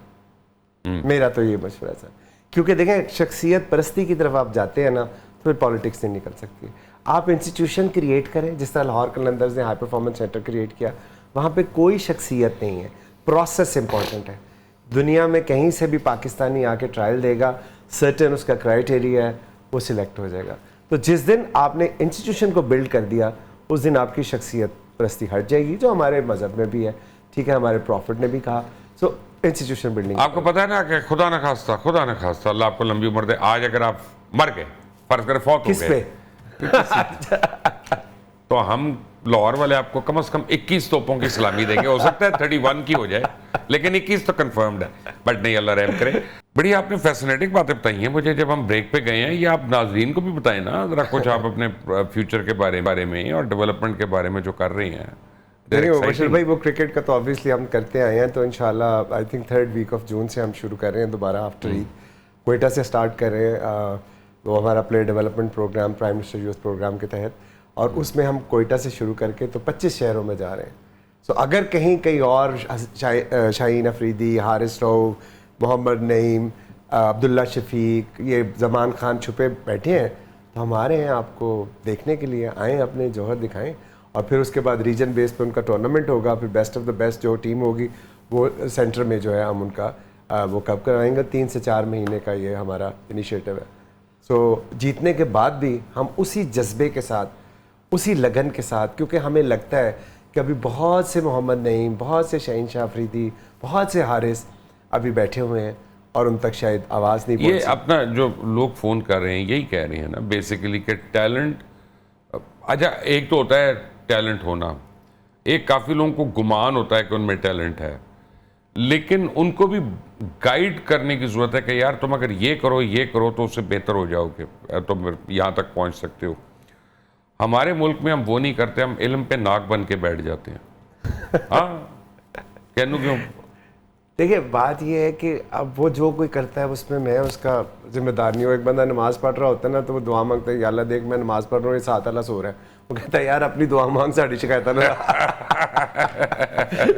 मेरा तो ये मशवरा है। क्योंकि देखें, शख्सियत परस्ती की तरफ आप जाते हैं ना तो फिर पॉलिटिक्स नहीं निकल सकती। आप इंस्टीट्यूशन क्रिएट करें, जिस तरह लाहौर कलंदर्स ने हाई परफॉर्मेंस सेंटर क्रिएट किया, वहाँ पे कोई शख्सियत नहीं है, प्रोसेस इंपॉर्टेंट है। दुनिया में कहीं से भी पाकिस्तानी आके ट्रायल देगा, सर्टेन उसका क्राइटेरिया है, वो सिलेक्ट हो जाएगा। तो जिस दिन आपने इंस्टीट्यूशन को बिल्ड कर दिया, उस दिन आपकी शख्सियत परस्ती हट जाएगी, जो हमारे मज़हब में भी है, ठीक है, हमारे प्रॉफिट ने भी कहा। सो इंस्टीट्यूशन बिल्डिंग। आपको पता है ना कि खुदा न खास्ता अल्लाह आपको लंबी उम्र दे, आज अगर आप मर गए, फर्ज करें फौत हो गए, तो हम लाहौर वाले आपको कम से कम 21 तोपों की सलामी देंगे। हो सकता है 31 की हो जाए, लेकिन 21 तो कंफर्म्ड है। बट नहीं, अल्लाह रहम करे। बड़ी आपने फैसिनेटिंग बातें बताई हैं मुझे जब हम ब्रेक पे गए हैं। ये आप नाजरीन को भी बताएं ना जरा कुछ, आप अपने फ्यूचर के बारे में और डेवलपमेंट के बारे में जो कर रही हैं। बशीर भाई, वो क्रिकेट का तो ऑब्वियसली हम करते आए हैं, तो इंशाल्लाह I think 3rd week of June से हम शुरू कर रहे हैं दोबारा आफ्टर ईद। क्वेटा से स्टार्ट कर रहे हैं वो हमारा player development program, prime minister youth program के तहत, और उसमें हम क्वेटा से शुरू करके तो 25 शहरों में जा रहे हैं। सो अगर कहीं और शाहीन अफरीदी, हारिस रऊफ, मोहम्मद नईम, अब्दुल्ला शफीक, ये जमान खान छुपे बैठे हैं, तो हम आ रहे हैं आपको देखने के लिए। आएँ, अपने जौहर दिखाएं, और फिर उसके बाद रीजन बेस पे उनका टूर्नामेंट होगा, फिर बेस्ट ऑफ द बेस्ट जो टीम होगी वो सेंटर में जो है हम उनका वो कब कराएंगे। 3 से 4 महीने का ये हमारा इनिशिएटिव है। सो जीतने के बाद भी हम उसी जज्बे के साथ, उसी लगन के साथ, क्योंकि हमें लगता है कि अभी बहुत से मोहम्मद नईम, बहुत से शाहीन शाह अफरीदी, बहुत से हारिस अभी बैठे हुए हैं और उन तक शायद आवाज़ नहीं पहुंची। ये अपना जो लोग फ़ोन कर रहे हैं यही कह रहे हैं ना बेसिकली कि टैलेंट, अच्छा एक तो होता है टैलेंट होना, एक काफ़ी लोगों को गुमान होता है कि उनमें टैलेंट है, लेकिन उनको भी गाइड करने की ज़रूरत है कि यार तुम अगर ये करो तो उससे बेहतर हो जाओगे, तुम यहाँ तक पहुँच सकते हो। हमारे मुल्क में हम वो नहीं करते, हम इल्म पे नाक बन के बैठ जाते हैं। हाँ, कहनू क्यों? देखिए बात ये है कि अब वो जो कोई करता है उसमें मैं उसका जिम्मेदार नहीं हूँ। एक बंदा नमाज पढ़ रहा होता है ना तो वो दुआ मांगता है, या अल्लाह देख मैं नमाज पढ़ रहा हूँ, ये साथ अल्लाह सो रहा है, वो कहता है यार अपनी दुआ मांग, साड़ी शिकायत ना।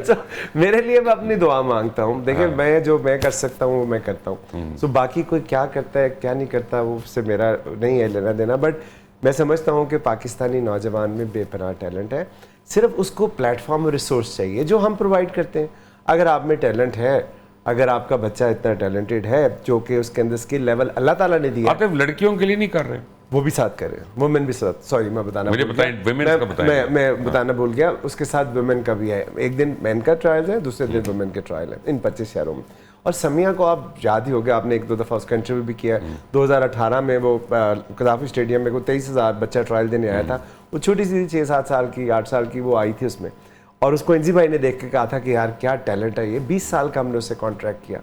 तो मेरे लिए मैं अपनी दुआ मांगता हूँ। देखिए मैं जो मैं कर सकता हूँ वो मैं करता हूँ। सो बाकी कोई क्या करता है क्या नहीं करता वो उससे मेरा नहीं है लेना देना। बट मैं समझता हूँ कि पाकिस्तानी नौजवान में बेपनाह टैलेंट है, सिर्फ उसको प्लेटफॉर्म और रिसोर्स चाहिए जो हम प्रोवाइड करते हैं। अगर आप में टैलेंट है, अगर आपका बच्चा इतना टैलेंटेड है जो कि उसके अंदर स्किल लेवल अल्लाह ताला ने दिया, आप लड़कियों के लिए नहीं कर रहे, वो भी साथ करें, वुमेन भी साथ। सॉरी मैं बताना मुझे भूल गया। बताएं, women's का बताएं। मैं बताना भूल गया, उसके साथ वुमेन का भी है। एक दिन मैन का ट्रायल है, दूसरे दिन वुमेन के ट्रायल है इन 25 शहरों में। और समिया को आप याद ही हो गया, आपने 1-2 दफ़ा उसका इंटरव्यू भी किया। 2018 में वो कदाफी स्टेडियम में को 23,000 बच्चा ट्रायल देने आया था। वो छोटी सी 6-7 साल की 8 साल की वो आई थी उसमें, और उसको इंजी भाई ने देख के कहा था कि यार क्या टैलेंट है ये। 20 साल का हमने उससे कॉन्ट्रैक्ट किया।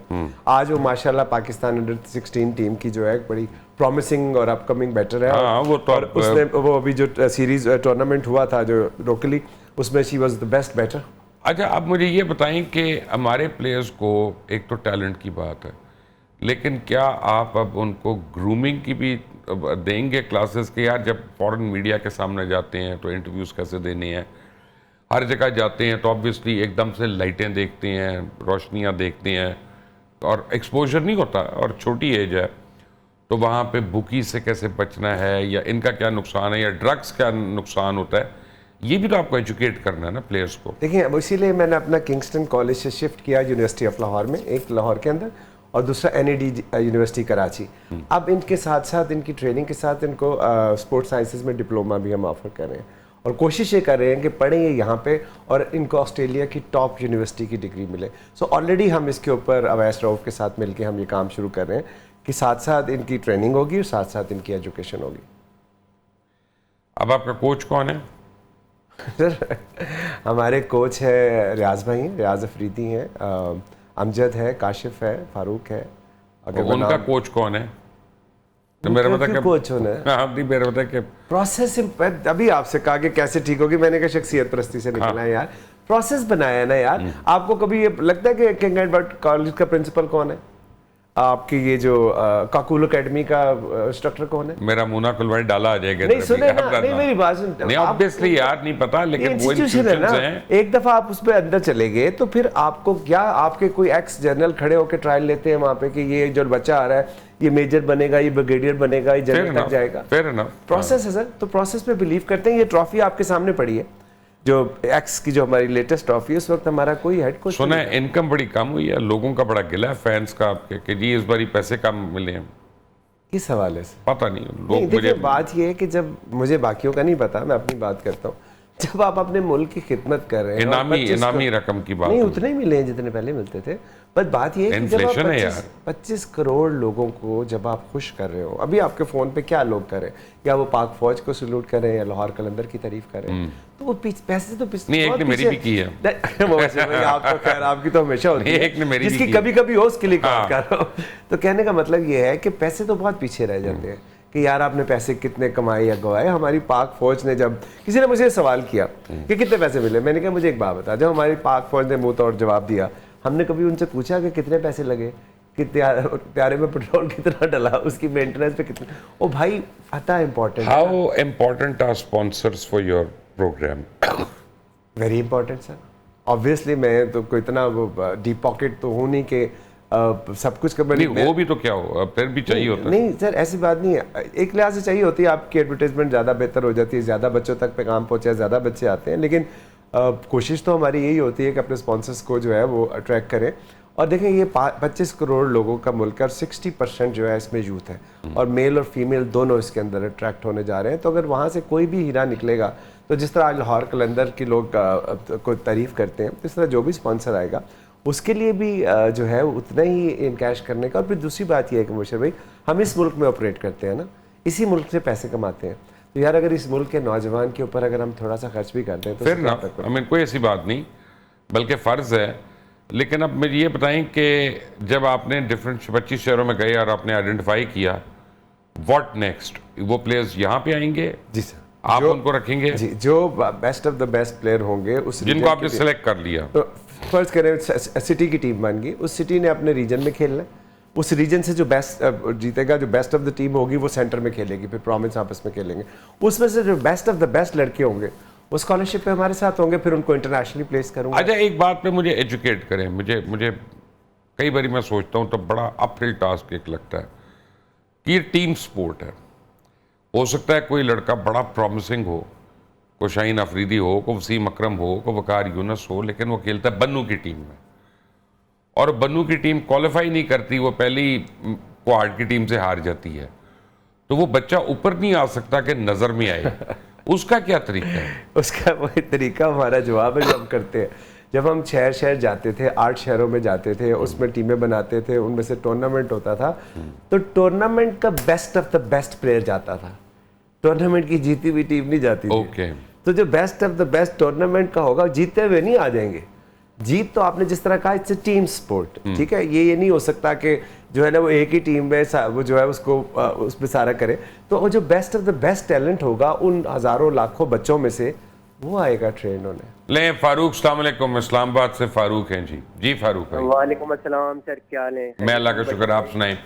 आज वो माशाल्लाह पाकिस्तान अंडर 16 टीम की जो है बड़ी प्रॉमिसिंग और अपकमिंग बैटर है। हाँ, वो तो और उसने वो अभी जो सीरीज टूर्नामेंट हुआ था जो लोकली, उसमें she was the best batter. अच्छा, आप मुझे ये बताएं कि हमारे प्लेयर्स को एक तो टैलेंट की बात है, लेकिन क्या आप अब उनको ग्रूमिंग की भी देंगे क्लासेस के? यार जब फॉरेन मीडिया के सामने जाते हैं तो इंटरव्यूज़ कैसे देने हैं, हर जगह जाते हैं तो ऑब्वियसली एकदम से लाइटें देखते हैं, रोशनियाँ देखते हैं और एक्सपोजर नहीं होता, और छोटी एज है तो वहाँ पे बुकी से कैसे बचना है, या इनका क्या नुकसान है, या ड्रग्स का नुकसान होता है, ये भी तो आपको एजुकेट करना है ना प्लेयर्स को। देखिए अब इसीलिए मैंने अपना किंगस्टन कॉलेज से शिफ्ट किया यूनिवर्सिटी ऑफ लाहौर में, एक लाहौर के अंदर और दूसरा NAD यूनिवर्सिटी कराची। अब इनके साथ साथ इनकी ट्रेनिंग के साथ इनको स्पोर्ट्स साइंसेज में डिप्लोमा भी हम ऑफर कर रहे हैं, और कोशिश ये कर रहे हैं कि पढ़ें ये यहाँ पे और इनको ऑस्ट्रेलिया की टॉप यूनिवर्सिटी की डिग्री मिले। सो ऑलरेडी हम इसके ऊपर अवैस रऊफ के साथ मिलके हम ये काम शुरू कर रहे हैं कि साथ साथ इनकी ट्रेनिंग होगी और साथ साथ इनकी एजुकेशन होगी। अब आपका कोच कौन है? सर हमारे कोच है रियाज भाई हैं, रियाज अफरीदी हैं, अमजद है, काशिफ है, फारूक है। अगर उनका कोच कौन है? तो मेरा पता कि कोच होना है। हाँ, मेरा पता कि प्रोसेस अभी आपसे कहा कि कैसे ठीक होगी, मैंने कहा शख्सियत परस्ती से निकला है यार, प्रोसेस बनाया है ना यार। आपको कभी ये लगता है कि किंग एडवर्ड कॉलेज का प्रिंसिपल कौन है? आपकी ये जो काकूल एकेडमी का इंस्ट्रक्टर कौन है? मेरा मुना कुलवाड़ी डाला आ जाएगा। नहीं सुने ना, नहीं मेरी बात सुन, नहीं ऑब्वियसली यार नहीं पता, लेकिन वो इंस्टीट्यूशन है ना। एक दफा आप उस पर अंदर चले गए तो फिर आपको क्या, आपके कोई एक्स जनरल खड़े होकर ट्रायल लेते हैं वहां पे कि ये जो बच्चा आ रहा है ये मेजर बनेगा, ये ब्रिगेडियर बनेगा, ये जनरल तक जाएगा। फेयर इनफ, प्रोसेस है सर, तो प्रोसेस पे बिलीव करते हैं। ये ट्रॉफी आपके सामने पड़ी है, जो एक्स की जो हमारी लेटेस्ट ट्रॉफी है, उस वक्त हमारा कोई हेड कोच सुना है इनकम बड़ी कम हुई है, लोगों का बड़ा गिला है फैंस का आपके कि जी इस बारी पैसे कम मिले हैं। किस हवाले से पता नहीं, नहीं, लोग देखिए मुझे बात ये है कि जब मुझे बाकियों का नहीं पता, मैं अपनी बात करता हूँ, जब आप अपने मुल्क की खिदमत कर रहे हैं इनामी रकम की बात नहीं, उतने ही मिले हैं जितने पहले मिलते थे। बट बात ये है कि जब आप 25 करोड़ लोगों को जब आप खुश कर रहे हो, अभी आपके फोन पे क्या लोग कर रहे हैं, या वो पाक फौज को सल्यूट कर रहे हैं या लाहौर कलंदर की तारीफ कर रहे हैं, तो वो पैसे तो नहीं, एक ने मेरी भी की है। आप तो खैर आपकी तो हमेशा होती है, एक ने मेरी जिसकी कभी कभी हो उसके लिए काम कर रहा हूं। तो कहने का मतलब ये है कि पैसे तो बहुत पीछे रह जाते हैं कि यार आपने पैसे कितने कमाए या गवाए। हमारी पाक फौज ने, जब किसी ने मुझे सवाल किया कि कितने पैसे मिले, मैंने कहा मुझे एक बात बता, जब हमारी पाक फौज ने मुंह तोड़ जवाब दिया, हमने कभी उनसे पूछा कि कितने पैसे लगे, कि त्यारे में पेट्रोल कितना डला, उसकी मेंटेनेंस पे कितना। ओ भाई पता है important, how important are sponsors for your program? Very important sir. Obviously मैं तो कोई इतना डीप पॉकेट तो हूँ नहीं कि सब कुछ कर नहीं, वो भी तो क्या हो, फिर भी चाहिए होता है। नहीं सर ऐसी बात नहीं है, एक लिहाज से चाहिए होती है, आपकी एडवर्टाइजमेंट ज़्यादा बेहतर हो जाती है, ज़्यादा बच्चों तक पैगाम पहुँचे, ज़्यादा बच्चे आते हैं। लेकिन कोशिश तो हमारी यही होती है कि अपने स्पॉन्सर्स को जो है वो अट्रैक्ट करें। और देखें ये 25 करोड़ लोगों का मुल्क है और 60% जो है इसमें यूथ है, और मेल और फीमेल दोनों इसके अंदर अट्रैक्ट होने जा रहे हैं। तो अगर वहाँ से कोई भी हीरा निकलेगा, तो जिस तरह आज लाहौर कलंदर के लोग को तारीफ़ करते हैं, इस तरह जो भी स्पॉन्सर आएगा उसके लिए भी जो है उतना ही इनकैश करने का। और फिर दूसरी बात यह है कि मुबशर भाई, हम इस मुल्क में ऑपरेट करते हैं ना, इसी मुल्क से पैसे कमाते हैं, तो यार अगर इस मुल्क के नौजवान के ऊपर अगर हम थोड़ा सा खर्च भी करते हैं तो फिर ना, कोई ऐसी बात नहीं, बल्कि फ़र्ज़ है लेकिन अब मुझे ये बताएं कि जब आपने डिफरेंट 25 शहरों में गए और आपने आइडेंटिफाई किया, व्हाट नेक्स्ट? वो प्लेयर्स यहाँ पे आएंगे, जी सर, आप उनको रखेंगे? जी, जो best of the best player होंगे उस जिनको आपने सेलेक्ट कर लिया, तो फर्ज करें सिटी की टीम बन गई, उस सिटी ने अपने रीजन में खेलना है, उस रीजन से जो बेस्ट जीतेगा, जो बेस्ट ऑफ द टीम होगी वो सेंटर में खेलेगी, फिर प्रोविंस आपस में खेलेंगे, उसमें से जो बेस्ट ऑफ द बेस्ट लड़के होंगे वो स्कॉलरशिप पे हमारे साथ होंगे, फिर उनको इंटरनेशनली प्लेस करूंगा। अच्छा, एक बात पे मुझे एजुकेट करें, मुझे कई बार मैं सोचता हूँ तो बड़ा अपहिल टास्क एक लगता है कि ये टीम स्पोर्ट है। हो सकता है कोई लड़का बड़ा प्रॉमिसिंग हो, को शाहीन अफरीदी हो, को वसीम अकरम हो, को वकार यूनस हो, लेकिन वो खेलता है बन्नू की टीम में और बन्नू की टीम क्वालिफाई नहीं करती, वो पहली क्वाड की टीम से हार जाती है, तो वो बच्चा ऊपर नहीं आ सकता कि नजर में आए। उसका क्या तरीका है? उसका वही तरीका हमारा जवाब है जो हम करते हैं। जब हम शहर जाते थे, 8 शहरों में जाते थे, उसमें टीमें बनाते थे, उनमें से टूर्नामेंट होता था, तो टूर्नामेंट का best of the best player जाता था, टूर्नामेंट की जीती हुई टीम नहीं जाती थी। ओके। तो जो best of the best tournament का होगा जीते हुए नहीं आ जाएंगे। जीत तो आपने जिस तरह कहा, इट्स ए टीम स्पोर्ट, ठीक है। ये नहीं हो सकता कि जो है ना वो एक ही टीम में वो जो है उसको उसमें सारा करे, तो वो जो best of the best talent होगा उन हजारों लाखों बच्चों में से वो आएगा ट्रेन होने। ले फारूक, अस्सलाम वालेकुम, इस्लामाबाद से फारूक हैं जी। जी फारूक भाई। वालेकुम अस्सलाम सर, क्या हाल है? मैं अल्लाह का शुक्र, आप सुनाएं।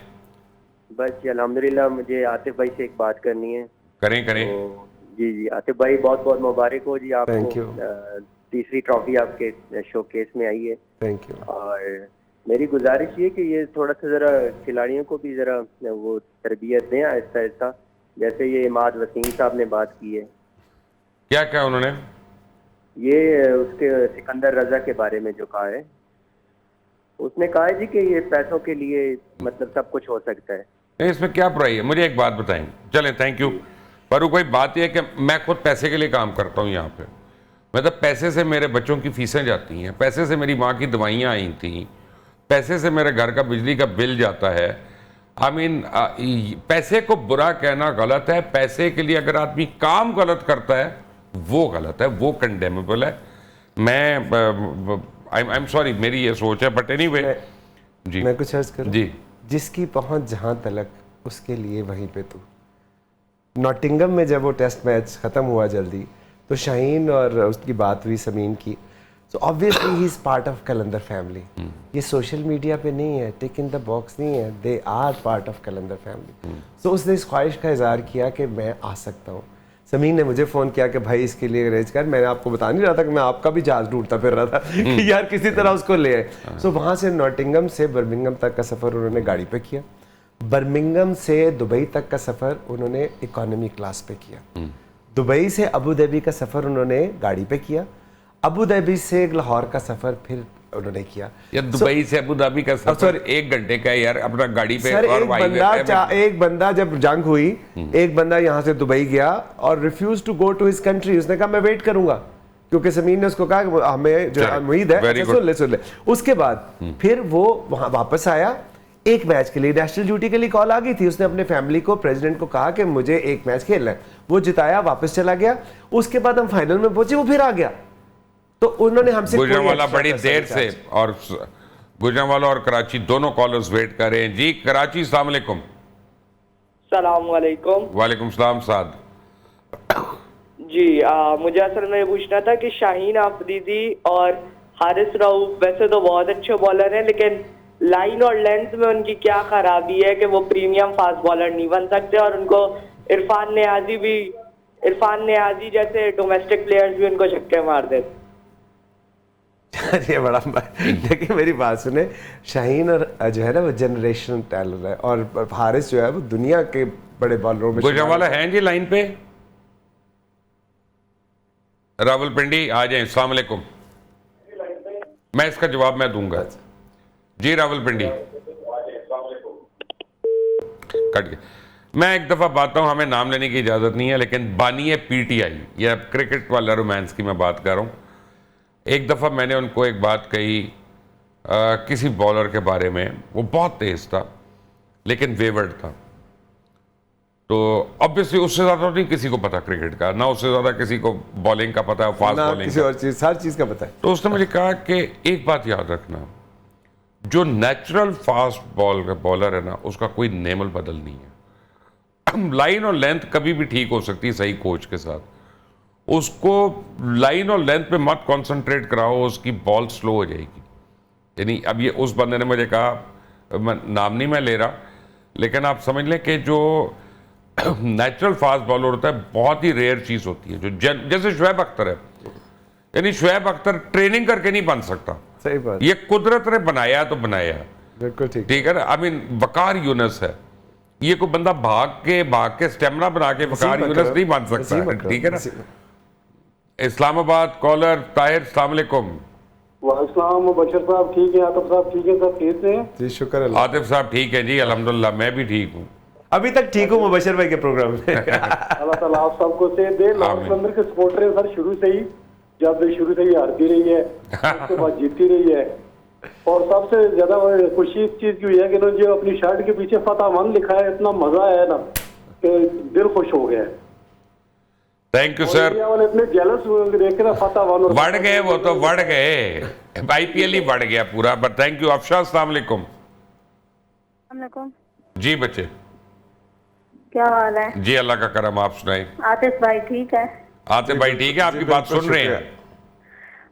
बस जी अल्हम्दुलिल्लाह। मुझे आतिफ भाई से एक बात करनी है। करें। तो जी आतिफ भाई, बहुत बहुत मुबारक हो जी आपको। Thank you. तीसरी ट्रॉफी आपके शोकेस में आई है। Thank you. और मेरी गुजारिश ये कि ये थोड़ा सा ज़रा खिलाड़ियों को भी ज़रा वो तरबियत दें आहिस्ता आहिस्ता, जैसे ये इमाद वसीम साहब ने बात की है। क्या उन्होंने? ये उसके सिकंदर रजा के बारे में जो कहा है, उसने कहा है जी कि ये पैसों के लिए मतलब सब कुछ हो सकता है। नहीं, इसमें क्या बुराई है? मुझे एक बात बताएं। चलें, थैंक यू फारूक भाई। बात यह है कि मैं खुद पैसे के लिए काम करता हूँ यहाँ पे, मतलब पैसे से मेरे बच्चों की फीसें जाती हैं, पैसे से मेरी माँ की दवाइयाँ आई थी, पैसे से मेरे घर का बिजली का बिल जाता है। आई मीन पैसे को बुरा कहना गलत है। पैसे के लिए अगर आदमी काम गलत करता है वो गलत है, वो कंडेमेबल है। मैं आई एम सॉरी, मेरी ये सोच है, बट एनीवे जी। मैं कुछ अर्ज करूं? जी। जिसकी पहुंच जहां तलक उसके लिए वहीं पे तू। नॉटिंगम में जब वो टेस्ट मैच खत्म हुआ जल्दी, तो शाहीन और उसकी बात हुई समीन की, so obviously he is part of Qalandar family. ये सोशल मीडिया पे नहीं है, टिक इन द बॉक्स नहीं है, they are part of Qalandar family. So उसने इस ख्वाहिश का इजहार किया कि मैं आ सकता हूँ। समीन ने मुझे फ़ोन किया कि भाई इसके लिए अरेंज कर। मैंने आपको बता नहीं रहा था कि मैं आपका भी जहाज ढूंढता फिर रहा था कि यार किसी तरह उसको ले आए। सो वहाँ से नॉटिंगम से बर्मिंघम तक का सफ़र उन्होंने गाड़ी पे किया, बर्मिंघम से दुबई तक का सफ़र उन्होंने इकोनॉमी क्लास पे किया, दुबई से अबू धाबी का सफ़र उन्होंने गाड़ी पे किया, अबू धाबी से लाहौर का सफ़र फिर उन्होंने किया। यार दुबई से अबू धाबी का सफर 1 घंटे का है यार, अपना गाड़ी पे। सर और एक बंदा जब जंग हुई, एक बंदा यहाँ से दुबई गया और refuse to go to his country. उसने कहा मैं वेट करूंगा, क्योंकि समीन ने उसको कहा कि हमें जो उम्मीद है। सुन ले। उसके बाद फिर वो वहां वापस आया, एक मैच के लिए नेशनल ड्यूटी के लिए कॉल आ गई थी। उसने अपने फैमिली को, प्रेसिडेंट को कहा कि मुझे एक मैच खेलना है, वो जिताया, वापस चला गया। उसके बाद हम फाइनल में पहुंचे, वो फिर आ गया। तो उन्होंने हमसे गुजरांवाला बड़ी देर से, और गुजरांवाला और कराची दोनों कॉलर्स वेट कर रहे हैं जी। कराची, अस्सलाम वालेकुम। सलाम वालेकुम। वालेकुम सलाम साद जी। मुझे असल में पूछना था कि शाहीन अफरीदी और हारिस रऊफ वैसे तो बहुत अच्छे बॉलर हैं, लेकिन लाइन और लेंथ में उनकी क्या खराबी है कि वो प्रीमियम फास्ट बॉलर नहीं बन सकते, और उनको इरफान नियाजी जैसे डोमेस्टिक प्लेयर्स भी उनको छक्के मार देते। ये बड़ा लेकिन मेरी बात सुने, शाहीन और जो है ना वो जनरेशनल टैलेंट है, और हारिस जो है वो दुनिया के बड़े बॉलरों में। गुजरांवाला हैं जी लाइन पे? रावलपिंडी आ जाए। अस्सलाम वालेकुम। मैं इसका जवाब मैं दूंगा जी। रावलपिंडी कट गया। मैं एक दफा बात हूं, हमें नाम लेने की इजाजत नहीं है, लेकिन बानी पीटीआई या क्रिकेट वाला रोमांस की मैं बात कर रहा हूं। एक दफ़ा मैंने उनको एक बात कही किसी बॉलर के बारे में, वो बहुत तेज़ था लेकिन वेवर्ड था। तो ऑब्वियसली उससे ज़्यादा नहीं किसी को पता क्रिकेट का, ना उससे ज़्यादा किसी को बॉलिंग का पता है, फास्ट बॉलिंग, किसी और चीज़, हर चीज़ का पता है। तो उसने मुझे कहा कि एक बात याद रखना, जो नेचुरल फास्ट बॉलर है ना, उसका कोई नेमल बदल नहीं है। लाइन और लेंथ कभी भी ठीक हो सकती है सही कोच के साथ। उसको लाइन और लेंथ पे मत कंसंट्रेट कराओ, उसकी बॉल स्लो हो जाएगी। यानी अब ये उस बंदे ने मुझे कहा, नाम नहीं मैं ले रहा, लेकिन आप समझ लें कि जो नेचुरल फास्ट बॉलर होता है बहुत ही रेयर चीज होती है, जो जैसे शुएब अख्तर है। यानी शुएब अख्तर ट्रेनिंग करके नहीं बन सकता, सही बात, ये कुदरत ने बनाया तो बनाया। बिल्कुल ठीक है ना। आई मीन वकार यूनस है, ये कोई बंदा भाग के स्टेमिना बना के वकार यूनस नहीं बन सकता। ठीक है ना। इस्लामाबाद कॉलर ताहिर, अस्सलाम वालेकुम। वालेकुम, बशर साहब ठीक है, आतिफ साहब ठीक है, सब ठीक है जी, शुक्र अल्लाह। आतिफ साहब ठीक है जी, अल्हम्दुलिल्लाह, मैं भी ठीक हूँ, अभी तक ठीक हूँ मुबशर भाई के प्रोग्राम में। अल्लाह ताला आप सबको से दे। लॉर्ड कलंदर के सपोर्टर हैं सर शुरू से ही, जब शुरू से ही हारती रही है, उसके बाद जीतती रही है। और सबसे ज्यादा खुशी इस चीज की हुई है कि इन्होंने जो अपनी शर्ट के पीछे फतेह लिखा है, इतना मजा आया ना कि दिल खुश हो गया है। Thank you sir. इतने जेलस देख के फतेह बढ़ गए, वो तो बढ़ गए, IPL ही बढ़ गया पूरा। But thank you. अफशा, अस्सलाम वालेकुम। जी बच्चे, क्या हाल है? जी अल्लाह का करम, आप सुनाए। आतिफ भाई ठीक है? आतिफ भाई ठीक है, आपकी बात सुन रहे हैं।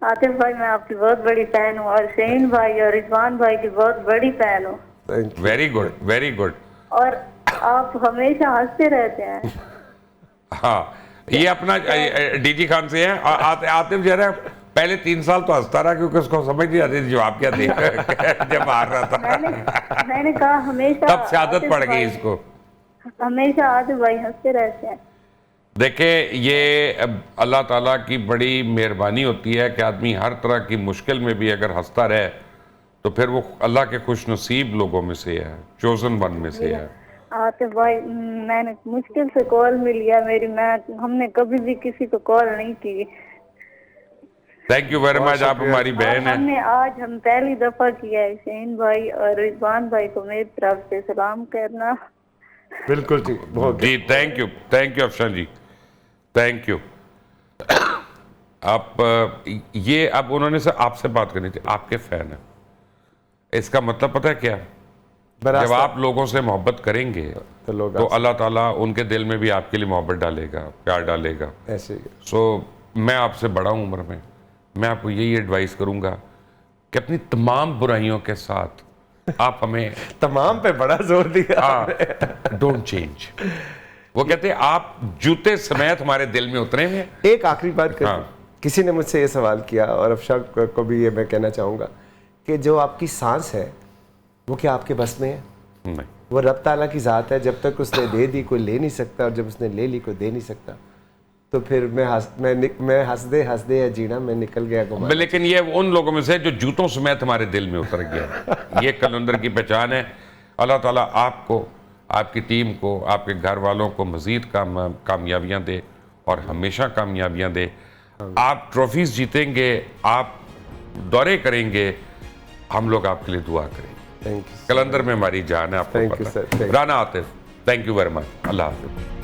आतिफ भाई मैं आपकी बहुत बड़ी फैन हूँ, और शहीन भाई और रिजवान भाई की बहुत बड़ी फैन हूँ। Very good, very good. और आप हमेशा हंसते रहते हैं। हाँ, ये अपना डीजी खान से है। आतिफ जरा पहले 3 साल तो हंसता रहा, क्योंकि उसको समझ नहीं आती जवाब क्या दे जब हार रहा था। मैंने कहा हमेशा, तब से आदत पड़ गई इसको। हमेशा आतिफ भाई हंसते रहते हैं। देखें, ये अल्लाह ताला की बड़ी मेहरबानी होती है कि आदमी हर तरह की मुश्किल में भी अगर हंसता रहे तो फिर वो अल्लाह के खुश नसीब लोगों में से है, चोजन वन में से है। आतिफ भाई मैंने मुश्किल से कॉल मिली है मेरी, हमने कभी भी किसी को कॉल नहीं की। थैंक यू वेरी मच, आप हमारी बहन है। हम पहली दफा किया है। शहीन भाई और रिजवान भाई को मेरी तरफ से सलाम करना। बिल्कुल ठीक, बहुत जी, thank you Afshan ji, thank you. आप ये अब उन्होंने से आपसे बात करनी थी, आपके फैन है, इसका मतलब पता है क्या? जब आप लोगों से मोहब्बत करेंगे तो अल्लाह ताला उनके दिल में भी आपके लिए मोहब्बत डालेगा, प्यार डालेगा। ऐसे सो मैं आपसे बड़ा हूं उम्र में, मैं आपको यही एडवाइस करूंगा कि अपनी तमाम बुराइयों के साथ आप हमें तमाम पे बड़ा जोर दिया। Don't change. वो कहते हैं आप जूते समेत हमारे दिल में उतरे हैं। एक आखिरी बात कर, किसी ने मुझसे ये सवाल किया, और अफशा को भी ये मैं कहना चाहूँगा कि जो आपकी सांस है वो क्या आपके बस में है? नहीं, वो रब ताला की ज़ात है। जब तक उसने दे दी कोई ले नहीं सकता, और जब उसने ले ली कोई दे नहीं सकता। तो फिर मैं हंसदे या जीना मैं निकल गया घुमा। लेकिन ये उन लोगों में से जो जूतों समेत हमारे दिल में उतर गया। ये कलंदर की पहचान है। अल्लाह ताला आपको, आपकी टीम को, आपके घर वालों को मज़ीद कामयाबियाँ दे और हमेशा कामयाबियाँ दे। आप ट्रॉफीज जीतेंगे, आप दौरे करेंगे, हम लोग आपके लिए दुआ करेंगे। Thank you. कलंदर में हमारी जान है, आपको थैंक यू पता सर। है। Rana Atif, thank you very much. Allah हाफ़िज़।